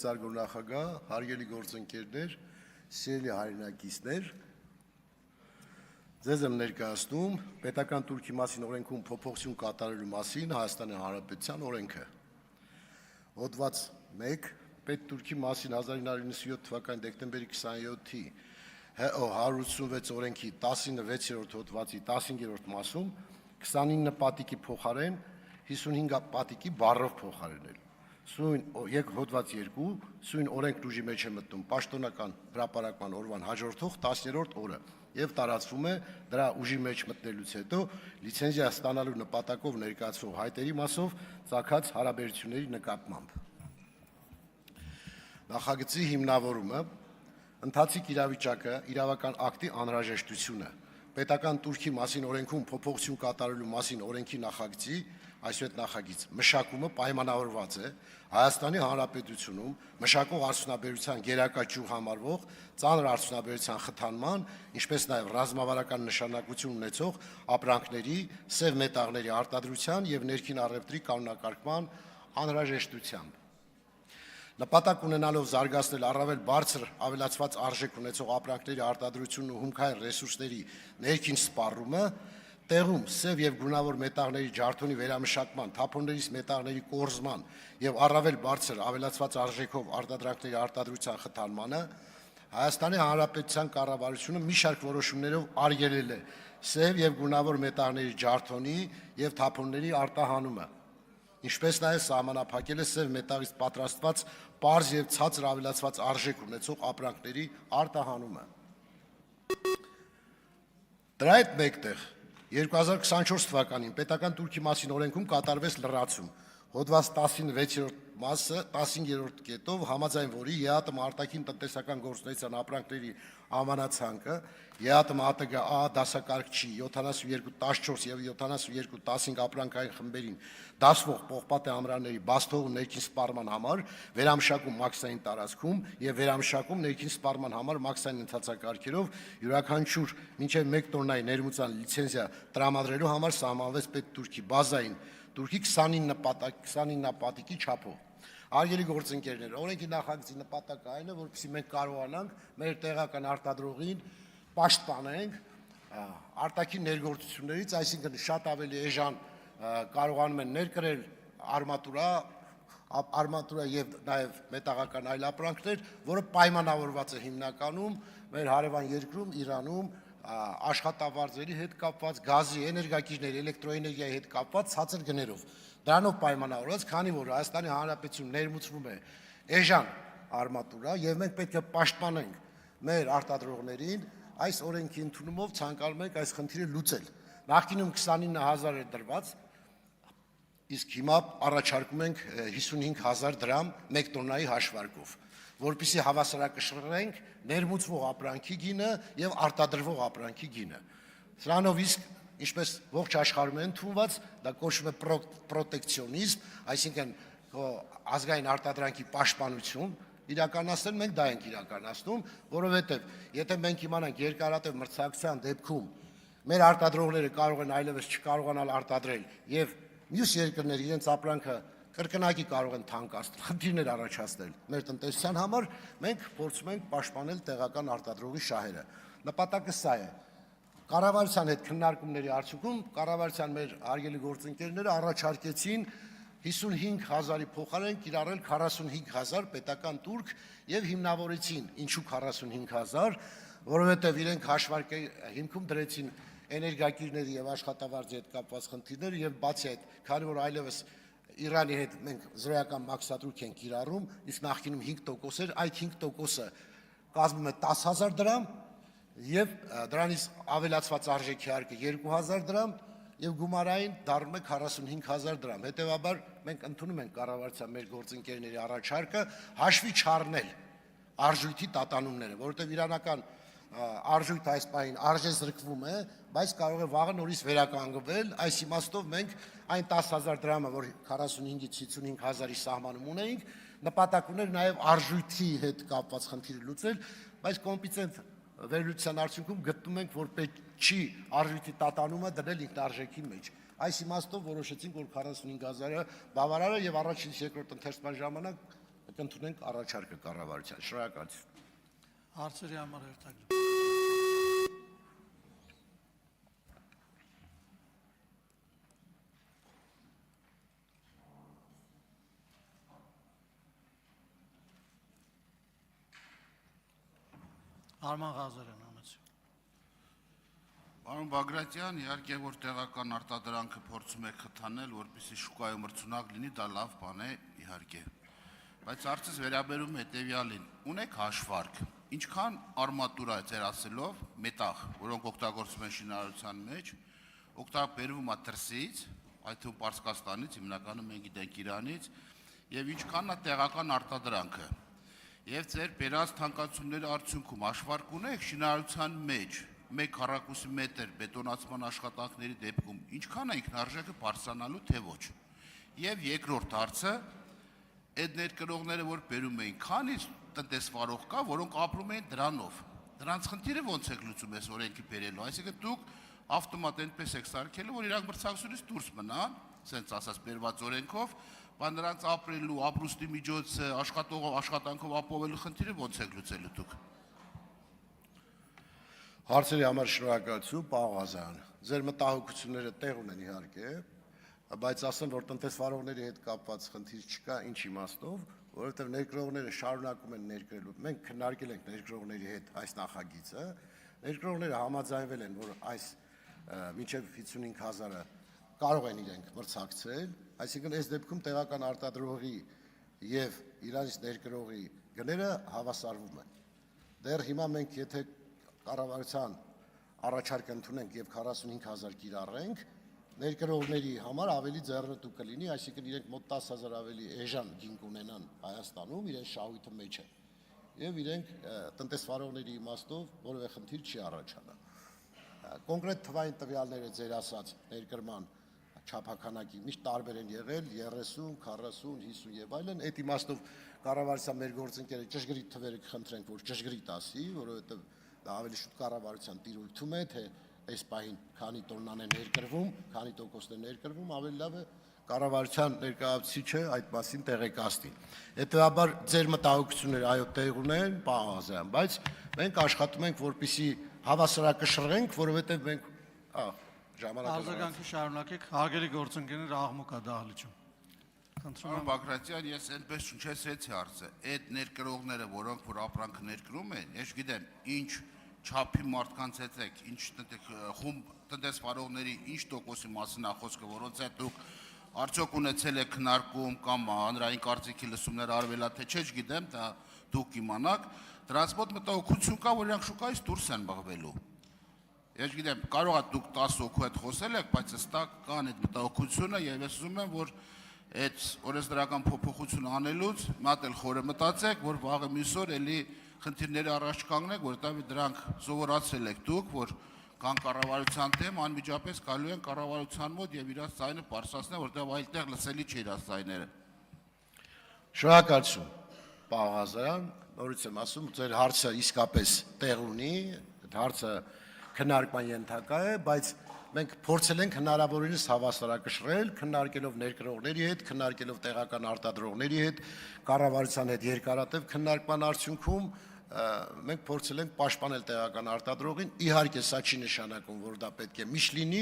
Զարգոր նախագահ, հարգելի գործընկերներ, սիրելի հայրենակիցներ, ձեզ եմ ներկայացնում պետական տուրքի մասին օրենքում փոփոխություն կատարելու մասին Հայաստանի Հանրապետության օրենքը։ Հոդված 1. Պետտուրքի մասին 1997 թվականի դեկտեմբերի 27-ի ՀՕ 186 օրենքի 16-րդ հոդվածի 15-րդ մասում 29 պատիկի փոխարեն 55 պատիկի բառով փոխարինել։ Սույն հոդված 2, սույն օրենքն ուժի մեջ է մտնում պաշտոնական հրապարակման օրվան հաջորդող 10-րդ օրը եւ տարածվում է դրա ուժի մեջ մտնելուց հետո լիցենզիա ստանալու նպատակով ներկայացվող հայտերի մասով ցակած հարաբերությունների նկատմամբ։ Նախագծի հիմնավորումը, ընթացիկ իրավիճակը, իրավական ակտի անհրաժեշտությունը, պետական տուրքի մասին օրենքում փոփոխություն կատարելու մասին օրենքի նախագծի այսուհետ նախագիծ մշակումը պայմանավորված է Հայաստանի Հանրապետությունում մշակող արդյունաբերության գերակա ճյուղ համարվող ծանր արդյունաբերության խթանման, ինչպես նաև ռազմավարական նշանակություն ունեցող ապրանքների, սև մետաղների արտադրության եւ ներքին առևտրի կանոնակարգման անհրաժեշտությամբ։ Նպատակ ունենալով զարգացնել առավել բարձր ավելացված արժեք ունեցող ապրանքների արտադրությունն ու հումքային ռեսուրսների ներքին սպառումը, տեղում սև եւ գունավոր մետաղների ջարդոնի վերամշակման, թափոններից մետաղների կորզման եւ առավել բարձր ավելացված արժեքով արտադրանքների արտադրության խթանմանը Հայաստանի Հանրապետության կառավարությունը մի շարք որոշումներով արգելել է սև եւ գունավոր մետաղների ջարդոնի եւ թափոնների արտահանումը, ինչպես նաև սահմանափակել է սև մետաղից պատրաստված պարզ եւ ցածր ավելացված արժեք ունեցող ապրանքների արտահանումը։ Դրա հետ մեկտեղ 2024 թվականին պետական տուրքի մասին օրենքում կատարվեց լրացում, հոդված 16-րդ մասը 15-րդ կետով համաձայն որի ԵԱՏՄ արտաքին տնտեսական գործունեության ապրանքների ամանացանկը ԵԱՏՄ ԱՏԳ-ԱԱ դասակարգչի 7214 եւ 7215 ապրանքային խմբերին դասվող պողպատե ամրանների բացթողու ներքին սպառման համար վերամշակում մաքսային տարածքում եւ վերամշակում ներքին սպառման համար մաքսային ընթացակարգերով յուրաքանչյուր մինչեւ 1 տոննայի ներմուծան լիցենզիա տրամադրելու համար սահմանվեց պետտուրքի բազային տուրքի 29 պատիկի չափով։ Արգելի գործընկերներ, օրենքի նախագծի նպատակը այն է, որպեսզի մենք կարողանանք մեր տեղական արտադրողին պաշտպանենք արտաքին ներգործություններից, այսինքն շատ ավելի էժան կարողանում են ներկրել արմատուրա եւ նաեւ մետաղական այլ ապրանքներ, որը պայմանավորված է հիմնականում մեր հարևան երկրում Իրանում աշխատավարձերի հետ կապված, գազի, էներգակիրների, էլեկտրոէներգիայի հետ կապված ցածր գներով։ Դրանով պայմանավորված, քանի որ Հայաստանի Հանրապետությունում ներմուծվում է էժան արմատուրա եւ մենք պետք է պաշտպանենք մեր արտադրողներին, այս օրենքի ընդունումով ցանկանում ենք այս խնդիրը լուծել։ Նախկինում 29000 էր դրված, իսկ հիմա առաջարկում ենք 55000 դրամ 1 տոննայի հաշվարկով, որպեսզի հավասարակշռենք ներմուծվող ապրանքի գինը եւ արտադրվող ապրանքի գինը։ Սրանով իսկ ինչպես ողջ աշխարհում է ընդունված, դա կոչվում է պրոտեկցիոնիզմ, այսինքն ազգային արտադրանքի պաշտպանություն իրականացնել, մենք դա ենք իրականացնում, որովհետեւ եթե մենք իմանանք երկարատև մրցակցության դեպքում մեր արտադրողները կարող են այլևս չկարողանալ արտադրել եւ մյուս երկրներ իրենց ապրանքը կրկնակի կարող են թանկացնել, խնդիրներ առաջացնել մեր տնտեսության համար, մենք փորձում ենք պաշտպանել տեղական արտադրողի շահերը։ Նպատակը սա է։ Կառավարության հետ քննարկումների արդյունքում կառավարության մեր արգելի գործընկերները առաջարկեցին 55000-ի փոխարեն կիրառել 45000 պետական տուրք եւ հիմնավորեցին ինչու 45000, որովհետեւ իրենք հաշվարկի հիմքում դրեցին էներգակիրների եւ աշխատավարձի հետ կապված խնդիրները եւ բացի այդ, քանի որ այլևս Իրանի հետ մենք զրոյական մաքսատուրք ենք կիրառում, իսկ նախկինում 5% էր, այդ 5%-ը կազմում է 10000 դրամ եւ դրանից ավելացված արժեքի հարկը 2000 դրամ եւ գումարային դառնում է 45000 դրամ։ Հետեւաբար մենք ընդունում ենք կառավարության մեր գործընկերների առաջարկը հաշվի չառնել արժույթի տատանումները, որովհետեւ իրանական արժույթը այս պահին արժեզրկվում է, բայց կարող է վաղը նորից վերականգնվել, այս իմաստով մենք այն 10000 դրամը, որ 45-ից 55000-ի սահմանում ունեինք, նպատակ ուներ նաև արժույթի հետ կապված խնդիրը լուծել, բայց կոմպետենտ վերլուծության արդյունքում գտնում ենք, որ պետք չի արժույթի տատանումը դնել ինքնարժեքի մեջ։ Այս իմաստով որոշեցինք, որ 45000-ը բավարար է եւ առաջին երկրորդ ընթերցման ժամանակ կընդունենք առաջարկը կառավարության։ Շնորհակալություն։ Հարցերի համար հերթագիր։ Արման Ղազարյան անեցի։ Պարոն Բագրատյան, իհարկե որ տեղական արտադրանքը փորձում եք խթանել, որպեսզի շուկայում մրցունակ լինի, դա լավ բան է, իհարկե։ Բայց հարցս վերաբերում է հետևյալին. ունեք հաշվարկ, ինչքան արմատուրա է ձեր ասելով, մետաղ, որոնք օգտագործվում են շինարարության մեջ, օգտաբերվում է դրսից, այդ թվում Պարսկաստանից, հիմնականում մենք գիտենք Իրանից, եւ ինչքանն է տեղական արտադրանքը։ Եվ ձեր բերած թանկացումների արդյունքում հաշվարկ ունեք շինարարության մեջ 1 քառակուսի մետր բետոնացման աշխատանքների դեպքում ինչքան է ինքնարժեքը բարձրանալու թե ոչ։ Եվ երկրորդ հարցը, այդ ներկրողները, որ բերում էին, քանից տնտեսվարող կա, որոնք ապրում էին դրանով։ Դրանց խնդիրը ոնց եք լուծում այս օրենքի բերելու, այսինքն դուք ավտոմատ այնպես եք սարքելու, որ իրանք մրցակցությունից դուրս մնան, ասենց ասած բերված օրենքով, բայց նրանց ապրելու, ապրուստի միջոցը, աշխատանքով ապահովելու խնդիրը ոնց եք լուծելու դուք։ Հարցերի համար շնորհակալություն, պարոն Ղազարյան։ Ձեր մտահոգությունները տեղ ունեն իհարկե, բայց ասեմ, որ տնտեսվարողների հետ կապված խնդիր չկա, ինչ իմաստով, որովհետև ներկրողները շարունակում են ներկրելու։ Մենք քննարկել ենք ներկրողների հետ այս նախագիծը, ներկրողները համաձայնվել են, որ այս մինչև 55,000-ը կարող են իրենք մրցակցել, այսինքն այս դեպքում տեղական արտադրողի եւ Իրանից ներկրողի գները հավասարվում են։ Դեռ հիմա մենք եթե կառավարության առաջարկ ընդունենք եւ 45,000 կիրառենք, ներկրողների համար ավելի ձեռնտու կլինի, այսինքն իրենք մոտ 10,000 ավելի էժան գինք ունենան Հայաստանում, իրենց շահույթը մեջ է։ Եվ իրենք տնտեսվարողների իմաստով որևէ խնդիր չի առաջանա։ Կոնկրետ թվային տվյալները ձեր ասած ներկրման չափականակի միշտ տարբեր են եղել 30, 40, 50 եւ այլն, այդ իմաստով կառավարության մեր գործընկերը ճշգրիտ թվերը կխնդրենք, որ ճշգրիտ ասի, որովհետեւ դա ավելի շուտ կառավարության տիրույթում է, թե այս պահին քանի տոննան է ներկրվում, քանի տոկոսն է ներկրվում, ավելի լավ է կառավարության ներկայացուցիչը այդ մասին տեղեկացնի։ Հետևաբար ձեր մտահոգությունները այո տեղ ունեն, պարոն Ղազարյան, բայց մենք աշխատում ենք, որպեսզի հավասարակշռենք, որովհետեւ մենք Արձագանքի շարունակեք, հարգելի գործընկերներ, աղմուկ է դահլիճում։ Պարոն Բագրատյան, ես այնպես շնչեցրեցի հարցը, այդ ներկրողները, որոնք որ ապրանքը ներկրում են, ես գիտեմ, ինչ չափի մարդկանց հետ եք, ինչ խումբ տնտեսվարողների ինչ տոկոսի մասին է խոսքը, որոնց հետ դուք արդյոք ունեցել եք քննարկում կամ հանրային կարծիքի լսումներ արվել է, թե չէ, չգիտեմ, դա դուք իմանաք, դրանց մոտ մտահոգություն կա, որ իրանք շուկայից դուրս են բաղվելու։ Ես գիտեմ, կարող է դուք 10 հոգու հետ խոսել եք, բայց հստակ կան այդ մտահոգությունը եւ ես ուզում եմ, որ այդ օրենսդրական փոփոխություն անելուց մատ էլ խորը մտածեք, որ վաղը մյուս օր էլի խնդիրների առաջ կանգնեք, որովհետեւ դրանք սովորացրել եք դուք, որ կան կառավարության դեմ, անմիջապես գալու են կառավարության մոտ եւ իրաց ձայնը բարձրացնեն, որովհետեւ այլտեղ լսելի չէ իրաց ձայները։ Շնորհակալություն, պարոն Ղազարյան, նորից եմ ասում, ձեր հարցը իսկապես տեղ ունի, այդ հարցը քննարկման ենթակա է, բայց մենք փորձել ենք հնարավորինս հավասարակշռել, քննարկելով ներկրողների հետ, քննարկելով տեղական արտադրողների հետ, կառավարության հետ երկարատև քննարկման արդյունքում մենք փորձել ենք պաշտպանել տեղական արտադրողին, իհարկե սա չի նշանակում, որ դա պետք է միշտ լինի,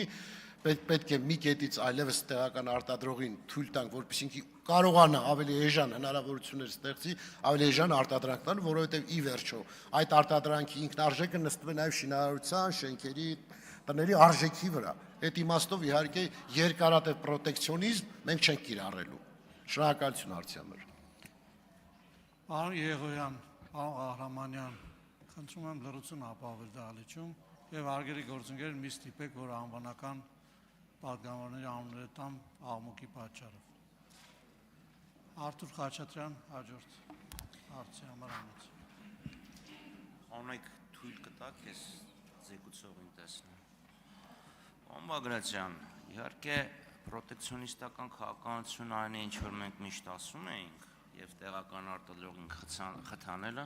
պետք է մի կետից այլևս տեղական արտադրողին թույլ տանք, որպեսզի ինքը կարողանա ավելի էժան հնարավորություններ ստեղծի, ավելի էժան արտադրանք տալ, որովհետև ի վերջո այդ արտադրանքի ինքնարժեքը նստվում է նաև շինարարության, շենքերի, տների արժեքի վրա։ Այդ իմաստով իհարկե երկարատև պրոտեկցիոնիզմ մենք չենք կիրառելու։ Շնորհակալություն հարցի համար։ Պարոն Եղոյան, պարոն Ղահրամանյան, խնդրում եմ լրություն ապահովել դահլիճում եւ հարգելի գործընկերներ մի ստիպեք, որ անվանական պատգամավորների անունները տամ աղմուկի պատճառով։ Արթուր Խաչատրյան, հաջորդ հարցի համար անց։ Անեք թույլ կտակ ես զեկուցողին տեսնեմ։ Պարոն Բագրատյան, իհարկե պրոտեկցիոնիստական քաղաքականություն այն է, ինչ որ մենք միշտ ասում էինք, եւ տեղական արտադրողին խթանելը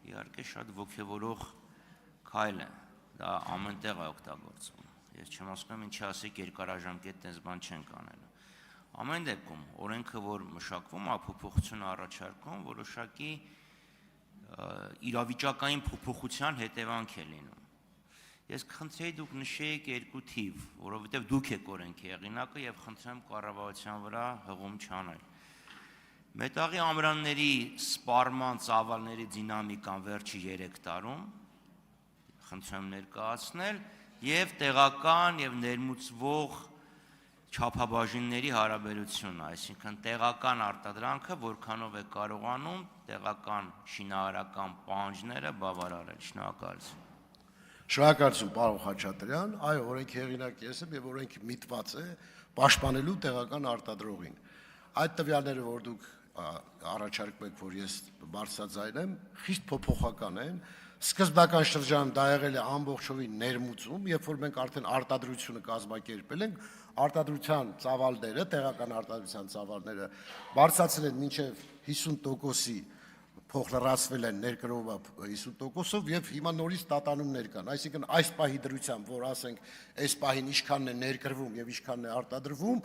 իհարկե շատ ոգևորող քայլ է, դա ամենտեղ է օգտագործվում։ Ես չեմ ասում ինչի ասեք երկարաժամկետ տես բան չենք անելու։ Ամեն դեպքում օրենքը, որ մշակվում է, փոփոխություն առաջարկում, որոշակի իրավիճակային փոփոխության հետևանք է լինում։ Ես կխնդրեի դուք նշեիք 2 թիվ, որովհետև դուք եք օրենքի հեղինակը եւ խնդրեմ կառավարության վրա հղում չանել։ Մետաղի ամրանների սպառման ծավալների դինամիկան վերջի 3 տարում խնդրեմ ներկայացնել եւ տեղական եւ ներմուծվող չափաբաժինների հարաբերությունը, այսինքն տեղական արտադրանքը որքանով է կարողանում տեղական շինարարական պահանջները բավարարել։ Շնորհակալություն։ Շնորհակալություն, պարոն Խաչատրյան, այո, օրենքի հեղինակ ես եմ եւ օրենքը միտված է պաշտպանելու տեղական արտադրողին։ Այդ տվյալները, որ դուք առաջարկում եք, որ ես բարձրաձայնեմ, խիստ փոփոխական են։ Սկզբնական շրջանում դա եղել է ամբողջովին ներմուծում, երբ որ մենք արդեն արտադրությունը կազմակերպել ենք, արտադրության ծավալները, տեղական արտադրության ծավալները բարձրացել են մինչև 50%-ի փոխլրացվել են ներկրողը 50%-ով եւ հիմա նորից տատանումներ կան, այսինքն այս պահի դրությամբ, որ ասենք այս պահին ինչքանն է ներկրվում եւ ինչքանն է արտադրվում,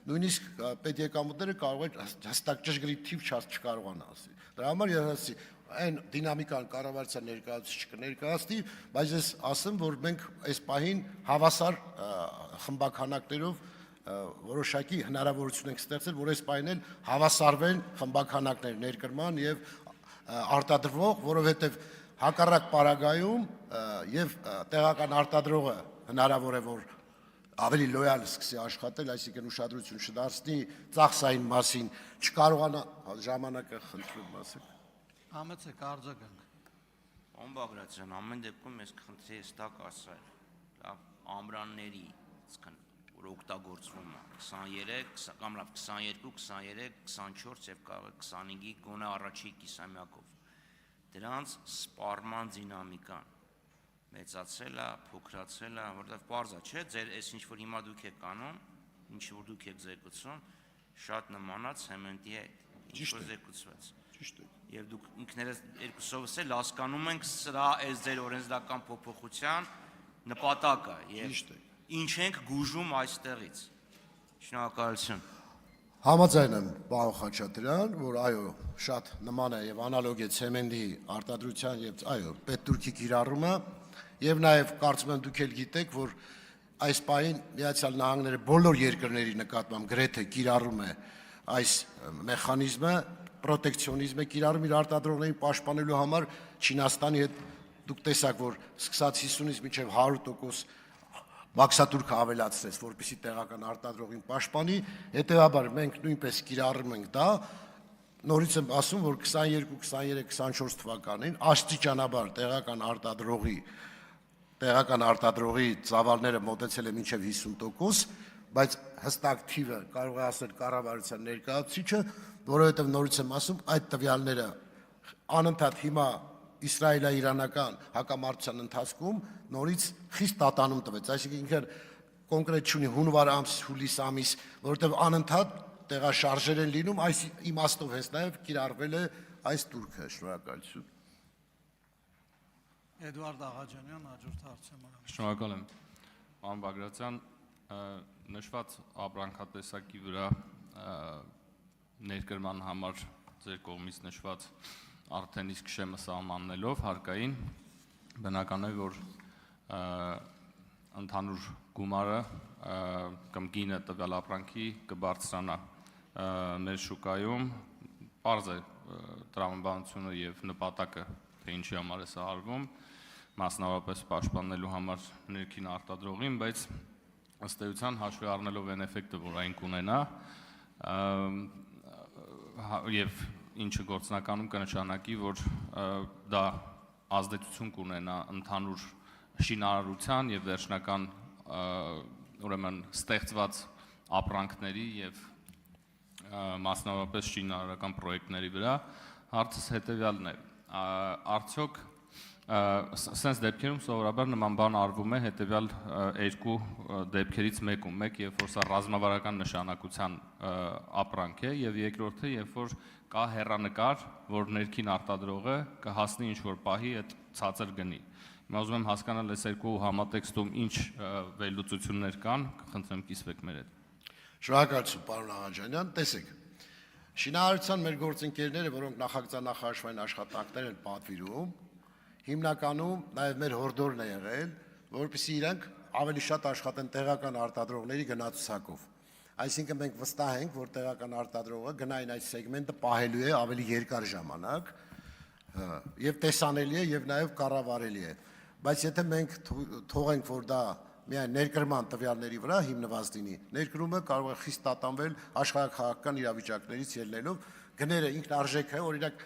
նույնիսկ պետեկամուտները կարող են հստակ ճշգրիտ թիվ չկարողանա ասել։ Դրա համար ես ասի այն դինամիկան կառավարության ներկայացուցիչ կներկայացնի, բայց ես ասեմ, որ մենք այս պահին հավասար խմբականակներով որոշակի հնարավորություն ենք ստեղծել, որ այս պահին էլ հավասարվեն խմբականակներ ներկրման եւ արտադրվող, որովհետև հակառակ պարագայում եւ տեղական արտադրողը հնարավոր է որ ավելի լոյալ սկսի աշխատել, այսինքն ուշադրություն չդարձնի ծախսային մասին, չկարողանա ժամանակը խնդրում ասել։ Համեցեք արձագանք։ Պարոն Բագրատյան, ամեն դեպքում ես կխնդրեի հստակ ասել, լավ, ամրանների, որ օգտագործվում է 23 կամ լավ 22, 23, 24 եւ կարող է 25-ի գոնե առաջի կիսամյակով։ Դրանց սպառման դինամիկան մեծացել է, փոքրացել է, որտեղ պարզ է, չէ՞, ձեր այս ինչ որ հիմա դուք եք անում, ինչ որ դուք եք զեկուցում, շատ նմանա ցեմենտի հետ, ինչ որ զեկուցվեց։ Ճիշտ է։ Եվ դուք ինքներս երկուսովս էլ հասկանում ենք սրա այս ձեր օրենսդրական փոփոխության նպատակը եւ ինչ ենք գուժում այստեղից։ Շնորհակալություն։ Համաձայն եմ պարոն Խաչատրյան, որ այո, շատ նման է եւ անալոգ է ցեմենտի արտադրության եւ այո, պետ-թուրքի կիրառումը եւ նաեւ կարծում եմ դուք էլ գիտեք, որ այս պահին Միացյալ Նահանգները բոլոր երկրների նկատմամբ գրեթե կիրառում է այս մեխանիզմը, պրոտեկցիոնիզմը կիրառում իր արտադրողներին պաշտպանելու համար Չինաստանի հետ դուք տեսաք, որ սկսած 50-ից մինչև 100% մաքսատուրքը ավելացրեց, որպեսզի տեղական արտադրողին պաշտպանի, հետեւաբար մենք նույնպես կիրառում ենք դա, նորից եմ ասում, որ 22, 23, 24 թվականին աստիճանաբար տեղական արտադրողի ծավալները մոտեցել է մինչև 50%, բայց հստակ թիվը կարող է ասել կառավարության ներկայացուցիչը, որովհետև նորից եմ ասում, այդ տվյալները անընդհատ հիմա իսրայելա-իրանական հակամարտության ընթացքում նորից խիստ տատանում տվեց, այսինքն ինքը կոնկրետ չունի հունվար ամս, հուլիս ամիս, որովհետև անընդհատ տեղաշարժեր են լինում, այս իմաստով հենց նաև կիրառվել է այս турքը, շնորհակալություն։ Էդվարդ Աղաջանյան, հաջորդ հարցը։ Շնորհակալ եմ, պարոն Բագրատյան, նշված ապրանքատեսակի վրա ներկրման համար ձեր կողմից նշված արդեն իսկ շեմը սահմաննելով հարկային բնական է որ ընդհանուր գումարը կամ գինը տվյալ ապրանքի կբարձրանա մեր շուկայում պարզ է տրամաբանությունը եւ նպատակը թե ինչի համար է սա արվում մասնավորապես պաշտպանելու համար ներքին արտադրողին բայց ըստ էության հաշվի առնելով այն էֆեկտը որ այն կունենա եւ ինչը գործնականում կնշանակի, որ դա ազդեցություն կունենա ընդհանուր շինարարության եւ վերջնական ուրեմն ստեղծված ապրանքների եւ մասնավորապես շինարարական պրոյեկտների վրա հարցս հետեւյալն է արդյոք sense դեպքերում սովորաբար նման բան արվում է հետեւյալ երկու դեպքերից մեկում մեկ երբ որ սա ռազմավարական նշանակության ապրանք է եւ երկրորդը երբ որ կա հեռանկար որ ներքին արտադրողը կհասնի ինչ որ պահի այդ ցածր գնի հիմա ուզում եմ հասկանալ այս երկու համատեքստում ինչ վերլուծություններ կան կխնդրեմ կիսվեք մեր հետ Շնորհակալություն, պարոն Աղաջանյան, տեսեք։ Շինարարության մեր գործընկերները, որոնք նախագծանախաշվային աշխատանքներ են պատվիրում, հիմնականում նաև մեր հորդորն է եղել, որպեսզի իրենք ավելի շատ աշխատեն տեղական արտադրողների գնացուցակով։ Այսինքն մենք վստահ ենք, որ տեղական արտադրողը գնային այդ սեգմենտը պահելու է ավելի երկար ժամանակ եւ տեսանելի է եւ նաեւ կառավարելի է։ Բայց եթե մենք թողենք, որ դա միայն ներկրման տվյալների վրա հիմնված լինի, ներկրումը կարող է խիստ տատանվել աշխարհաքաղաքական իրավիճակներից ելնելով, գները ինքնարժեք է, օրինակ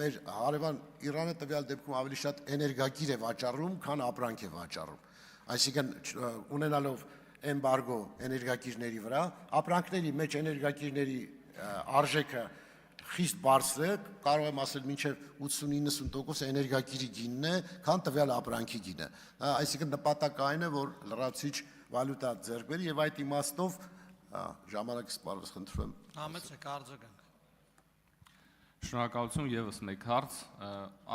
մեր հարևան Իրանը տվյալ դեպքում ավելի շատ էներգակիր է վաճառում, քան ապրանք է վաճառում։ Այսինքն ունենալով էմբարգո էներգակիրների վրա, ապրանքների մեջ էներգակիրների արժեքը խիստ բարձր է, կարող եմ ասել մինչև 80-90% էներգակիրի գինն է, քան տվյալ ապրանքի գինը։ Այսինքն նպատակը այն է, որ լրացուցիչ վալյուտա ձեռք բերի եւ այդ իմաստով ժամանակը սպառված խնդրում եմ։ Համեցեք արձագանք։ Շնորհակալություն, եւս մեկ հարց,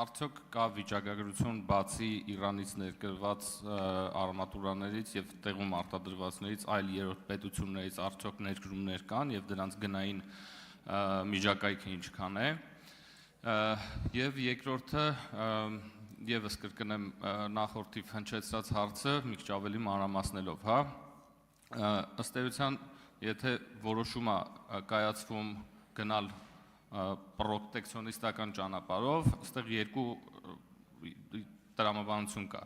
արդյոք կա վիճակագրություն բացի Իրանից ներկրված արմատուրաներից եւ տեղում արտադրվածներից այլ երրորդ պետություններից արդյոք ներկրումներ կան եւ դրանց գնային միջակայքը ինչքան է եւ երկրորդը եւս կրկնեմ նախորդի հնչեցրած հարցը մի քիչ ավելի մանրամասնելով, հա, ըստ էության եթե որոշում է կայացվում գնալ պրոտեկցիոնիստական ճանապարհով, այստեղ երկու տրամաբանություն կա։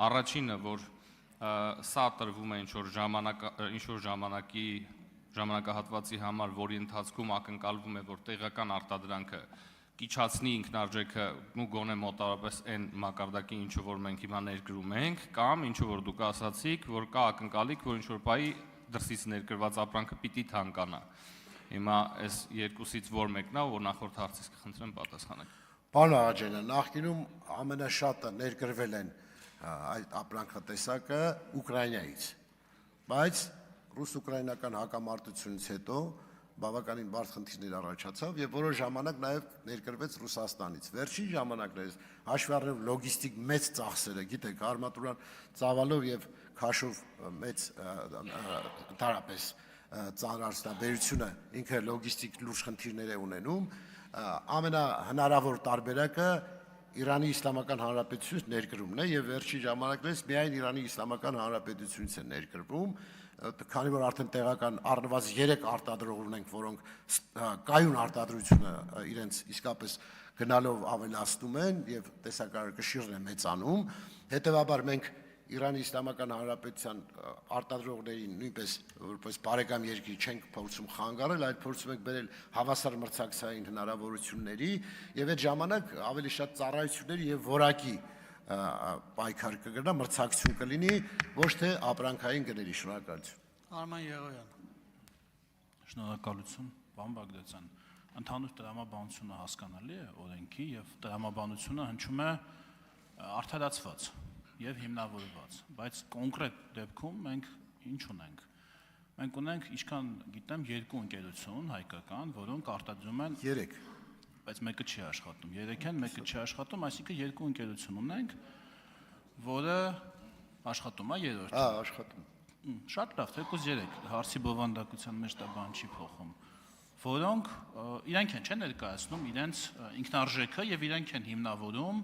Առաջինը, որ սա տրվում է ինչ-որ ժամանակահատվածի համար, որի ընթացքում ակնկալվում է, որ տեղական արտադրանքը կիչացնի ինքնարժեքը ու գոնե մոտավորապես այն մակարդակի, ինչը որ մենք հիմա ներկրում ենք, կամ ինչը որ դուք ասացիք, որ կա ակնկալիք, որ ինչ-որ բայի դրսից ներկրված ապրանքը պիտի թանկանա։ Հիմա այս երկուսից որ մեկն է, որ նախորդ հարցից կխնդրեմ պատասխանեք։ Պարոն Աղաջանյան, նախկինում ամենաշատը ներկրվել են այդ ապրանքատեսակը Ուկրաինայից, բայց ռուս-ուկրաինական հակամարտությունից հետո բավականին բարդ խնդիրներ առաջացավ եւ որոշ ժամանակ նաեւ ներկրվեց Ռուսաստանից։ Վերջին ժամանակներս հաշվի առնելով լոգիստիկ մեծ ծախսերը, գիտեք, արմատուրան ծավալով եւ քաշով մեծ տարապես ծանրարդյունաբերությունը ինքը լոգիստիկ լուրջ խնդիրներ է ունենում, ամենահնարավոր տարբերակը Իրանի Իսլամական Հանրապետությունից ներկրումն է եւ վերջի ժամանակներս միայն Իրանի Իսլամական Հանրապետությունից է ներկրվում, քանի որ արդեն տեղական առնվազն 3 արտադրող ունենք, որոնք կայուն արտադրությունը իրենց իսկապես գնալով ավելացնում են եւ տեսակարգաշիռն է մեծանում, հետեւաբար մենք Իրանի Իսլամական Հանրապետության արտադրողներին նույնպես որպես բարեկամ երկրի չենք փորձում խանգարել, այլ փորձում ենք բերել հավասար մրցակցային հնարավորությունների եւ այդ ժամանակ ավելի շատ ծառայությունների եւ որակի պայքար կգնա, մրցակցություն կլինի, ոչ թե ապրանքային գների։ Շնորհակալություն։ Արման Եղոյան։ Շնորհակալություն, պարոն Բաղդասարյան։ Ընդհանուր տրամաբանությունը հասկանալի է օրենքի եւ տրամաբանությունը հնչում է արդարացված եւ հիմնավորված, բայց կոնկրետ դեպքում մենք ինչ ունենք։ Մենք ունենք, ինչքան գիտեմ, 2 ընկերություն հայկական, որոնք արտադրում են 3, բայց մեկը չի աշխատում։ 3 են, մեկը չի աշխատում, այսինքն 2 ընկերություն ունենք, որը աշխատում է երրորդը։ հա, աշխատում։ Շատ լավ, թեկուզ 3, հարցի բովանդակության մեջ դա բան չի փոխում, որոնք իրենք են չեն ներկայացնում իրենց ինքնարժեքը եւ իրենք են հիմնավորում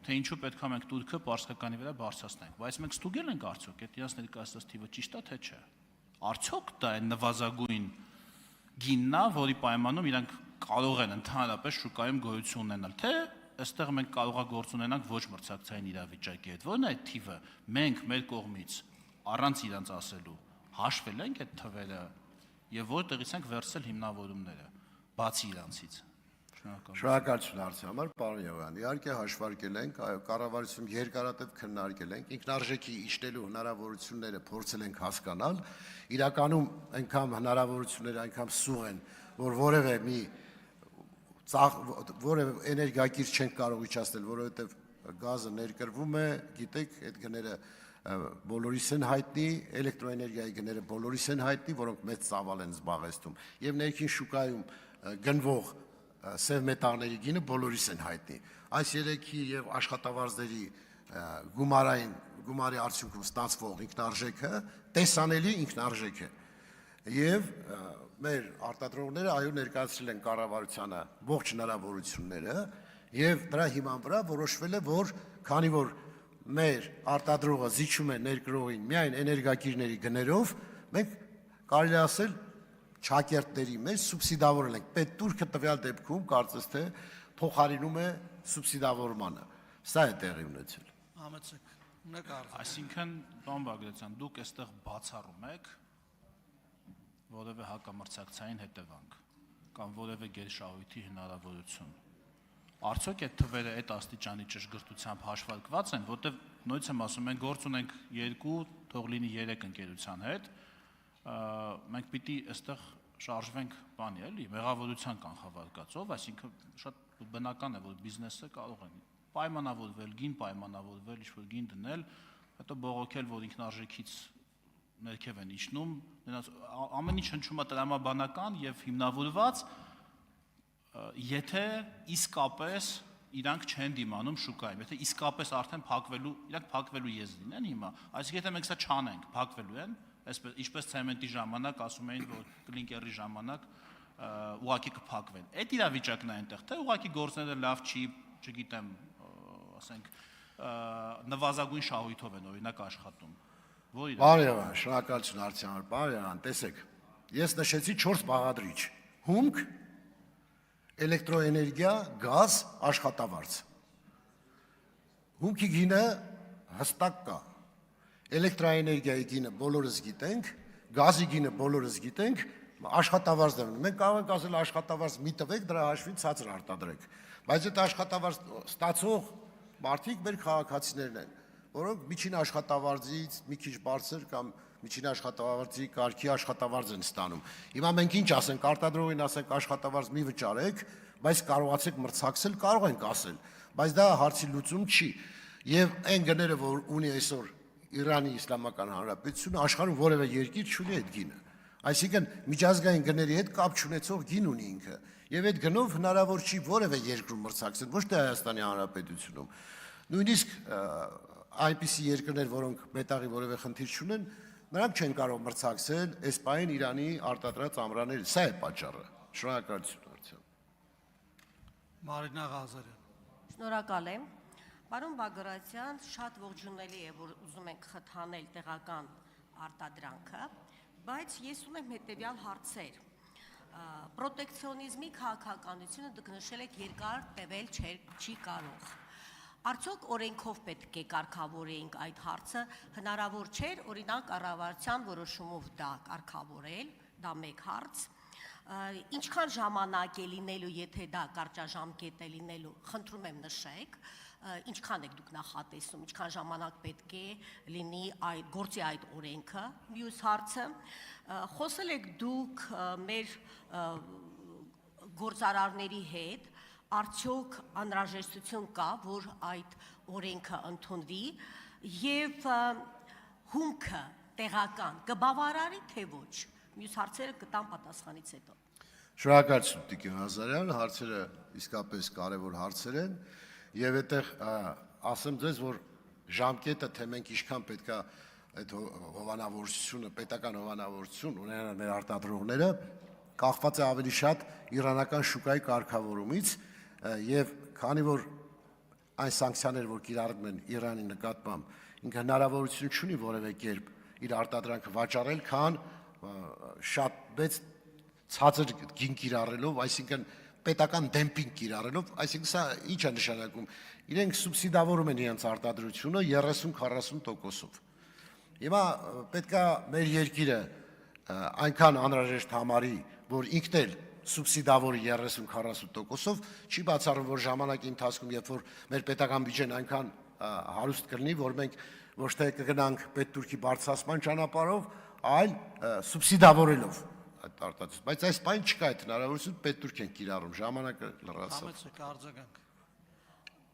թե ինչու պետք է մենք տուրքը պարսկականի վրա բարձրացնենք, բայց մենք ստուգել ենք արդյոք այդ իրենց ներկայացած թիվը ճիշտ է թե չէ։ Արդյոք դա է նվազագույն գինն է, որի պայմանում իրանք կարող են ընդհանրապես շուկայում գոյություն ունենալ, թե այստեղ մենք կարող է գործ ունենանք ոչ մրցակցային իրավիճակի հետ։ Որն է այդ թիվը։ Մենք մեր կողմից առանց իրանց ասելու հաշվել ենք այդ թվերը եւ որտեղից ենք վերցրել հիմնավորումները, բացի իրանցից։ Շնորհակալություն հարցի համար, պարոն Եղոյան։ Իհարկե հաշվարկել ենք, այո, կառավարությունում երկարատև քննարկել ենք, ինքնարժեքի իջնելու հնարավորությունները փորձել ենք հասկանալ, իրականում այնքան հնարավորությունները այնքան սուղ են, որ որևէ էներգակիր չենք կարող իջացնել, որովհետև գազը ներկրվում է, գիտեք, այդ գները բոլորիս են հայտնի, էլեկտրոէներգիայի գները բոլորիս են հայտնի, որոնք մեծ ծավալ են զբաղեցնում, եւ ներքին շուկայում գնվող սև մետաղների գինը բոլորիս են հայտնի։ Այս երեքի եւ աշխատավարձերի գումարի արդյունքում ստացվող ինքնարժեքը տեսանելի ինքնարժեք է։ եւ մեր արտադրողները այո ներկայացրել են կառավարությանը ողջ հնարավորությունները եւ դրա հիման վրա որոշվել է, որ քանի որ մեր արտադրողը զիջում է ներկրողին միայն էներգակիրների գներով, մենք կարելի է ասել չակերտների մեջ սուբսիդավորել ենք։ Պետտուրքը տվյալ դեպքում կարծես թե փոխարինում է սուբսիդավորմանը։ Սա է տեղի ունեցել։ Համեցեք, ունեք արժեք։ Այսինքն, պարոն Բագրատյան, դուք այստեղ բացառում եք որևէ հակամրցակցային հետևանք կամ որևէ գերշահույթի հնարավորություն։ Արդյոք այդ թվերը այդ աստիճանի ճշգրտությամբ հաշվարկված են, որտեղ նույնիսկ եմ ասում, մենք գործ ունենք 2, թող լինի 3 ընկերության հետ, մենք պիտի այստեղ շարժվենք բանի, էլի, մեղավորության կանխավարկածով, այսինքն շատ բնական է, որ բիզնեսը կարող է պայմանավորվել, գին պայմանավորվել, ինչ-որ գին դնել, հետո բողոքել, որ ինքնարժեքից ներքև են իջնում, ամեն ինչ հնչում է տրամաբանական եւ հիմնավորված, եթե իսկապես իրանք չեն դիմանում շուկայում, եթե իսկապես արդեն իրանք փակվելու եզ լինեն հիմա, այսինքն եթե մենք սա չանենք, փակվելու են, այսպես ինչպես ցեմենտի ժամանակ ասում էին, որ կլինկերի ժամանակ ուղակի կփակվեն։ Այդ իրավիճակն է այնտեղ, թե ուղակի գործները լավ չի, չգիտեմ, ասենք նվազագույն շահույթով են օրինակ աշխատում։ Բարեհան, շնորհակալություն Արտյան, բարեհան, տեսեք, ես նշեցի 4 բաղադրիչ. հումք, էլեկտրոէներգիա, գազ, աշխատավարձ։ Հումքի գինը հստակ կա։ Էլեկտրոէներգիայի գինը բոլորս գիտենք, գազի գինը բոլորս գիտենք, աշխատավարձն է։ Մենք կարող ենք ասել աշխատավարձ մի տվեք, դրա հաշվին ցածր արտադրեք։ Բայց այդ աշխատավարձ ստացող մարդիկ մեր քաղաքացիներն են, որոնք միջին աշխատավարձից մի քիչ բարձր կամ միջին աշխատավարձի կարգի աշխատավարձ են ստանում։ Հիմա մենք ինչ ասենք, արտադրողին ասենք աշխատավարձ մի վճարեք, բայց կարողացեք մրցակցել, կարող ենք ասել, բայց դա հարցի լուծում չի։ Եվ այն գները, որ ունի այսօր Իրանի Իսլամական Հանրապետությունը, աշխարհում որևէ երկիր չունի այդ գինը։ Այսինքն միջազգային գների հետ կապ չունեցող գին ունի ինքը, եւ այդ գնով հնարավոր չի որևէ երկրում մրցակցել, ոչ թե Հայաստանի Հանրապետությունում։ Նույնիսկ այնպիսի երկրներ, որոնք մետաղի որևէ խնդիր չունեն, նրանք չեն կարող մրցակցել Էսպանիան Իրանի արտադրած ամռաների։ Սա է պատճառը։ Շնորհակալություն Արտյան։ Մարինա Ղազարյան։ Շնորհակալ եմ։ Պարոն Բագրատյան, շատ ողջունելի է, որ ուզում ենք խթանել տեղական արտադրանքը, բայց ես ունեմ հետևյալ հարցեր։ Պրոտեկցիոնիզմի քաղաքականությունը դուք նշել եք երկար տևել չի կարող։ Արդյոք օրենքով պետք է կարգավորեինք այդ հարցը, հնարավոր չէր օրինակ կառավարության որոշումով դա կարգավորել, դա մեկ հարց։ Ինչքան ժամանակ է լինելու, եթե դա կարճաժամկետ է լինելու, խնդրում եմ նշեք, ինչքան եք դուք նախատեսում, ինչքան ժամանակ պետք է լինի գործի այդ օրենքը, մյուս հարցը, խոսել եք դուք մեր գործարարների հետ, արդյոք անհրաժեշտություն կա, որ այդ օրենքը ընդունվի եւ հումքը տեղական կբավարարի թե ոչ։ Մյուս հարցերը կտամ պատասխանից հետո։ Շնորհակալություն Տիկին Ղազարյան, հարցերը իսկապես կարևոր հարցեր են եւ այդտեղ ասեմ ձեզ, որ ժամկետը թե մենք ինչքան պետքա այդ հովանավորությունը, պետական հովանավորություն ունենան մեր արտադրողները, կախված է ավելի շատ իրանական շուկայի կարգավորումից եւ քանի որ այն սանկցիաները, որ կիրառվում են Իրանի նկատմամբ, ինքը հնարավորություն չունի որևէ կերպ իր արտադրանքը վաճառել, քան շատ մեծ ցածր գին կիրառելով, այսինքն պետական դեմպինգ կիրառելով, այսինքն սա ինչ է նշանակում։ Իրենք սուբսիդավորում են իրենց արտադրությունը 30-40%-ով։ Հիմա պետքա մեր երկիրը այնքան անհրաժեշտ համարի, որ ինքն էլ սուբսիդավորի 30-40%-ով, չի բացառում, որ ժամանակի ընթացքում, երբ որ մեր պետական բյուջեն այնքան հարուստ կլինի, որ մենք ոչ թե կգնանք պետտուրքի բարձրացման ճանապարհով, այլ սուբսիդավորելով այդ արտադրությունը, բայց այս բան չկա, այդ հնարավորություն պետտուրք են կիրառում, ժամանակը լրացավ։ Համեցեք արձագանք։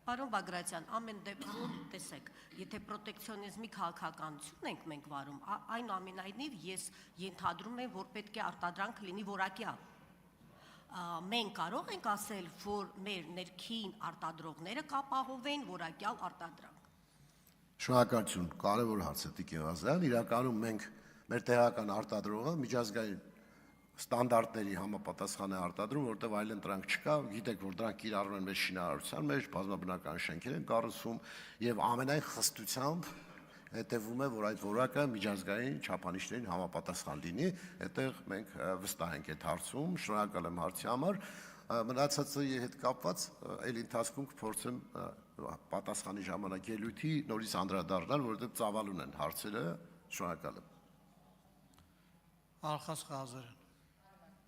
Պարոն Բագրատյան, ամեն դեպքում տեսեք, եթե պրոտեկցիոնիզմի քաղաքականություն ենք մենք վարում, այնուամենայնիվ ես ենթադրում եմ, որ պետք է արտադրանքը լինի որակյալ։ Մենք կարող ենք ասել, որ մեր ներքին արտադրողները կապահովեն որակյալ արտադրանք։ Շնորհակալություն, կարևոր հարց է Տիկին Ղազարյան, իրականում մենք Մեր տեղական արտադրողը միջազգային ստանդարտների համապատասխան է արտադրում, որտեղ այլ ընտրանք չկա, գիտեք, որ դրանք կիրառվում են մեր շինարարության մեջ, բազմաբնական շենքեր են կառուցում եւ ամենայն խստությամբ հետևում է, որ այդ որակը միջազգային չափանիշներին համապատասխան լինի, այդտեղ մենք վստահ ենք այդ հարցում, շնորհակալ եմ հարցի համար, մնացածի հետ կապված այլ ընթացքում կփորձեմ պատասխանի ժամանակ ելույթի նորից անդրադառնալ, որովհետեւ ծավալուն են հարցերը, շնորհակալ եմ։ Արխաս Ղազարյան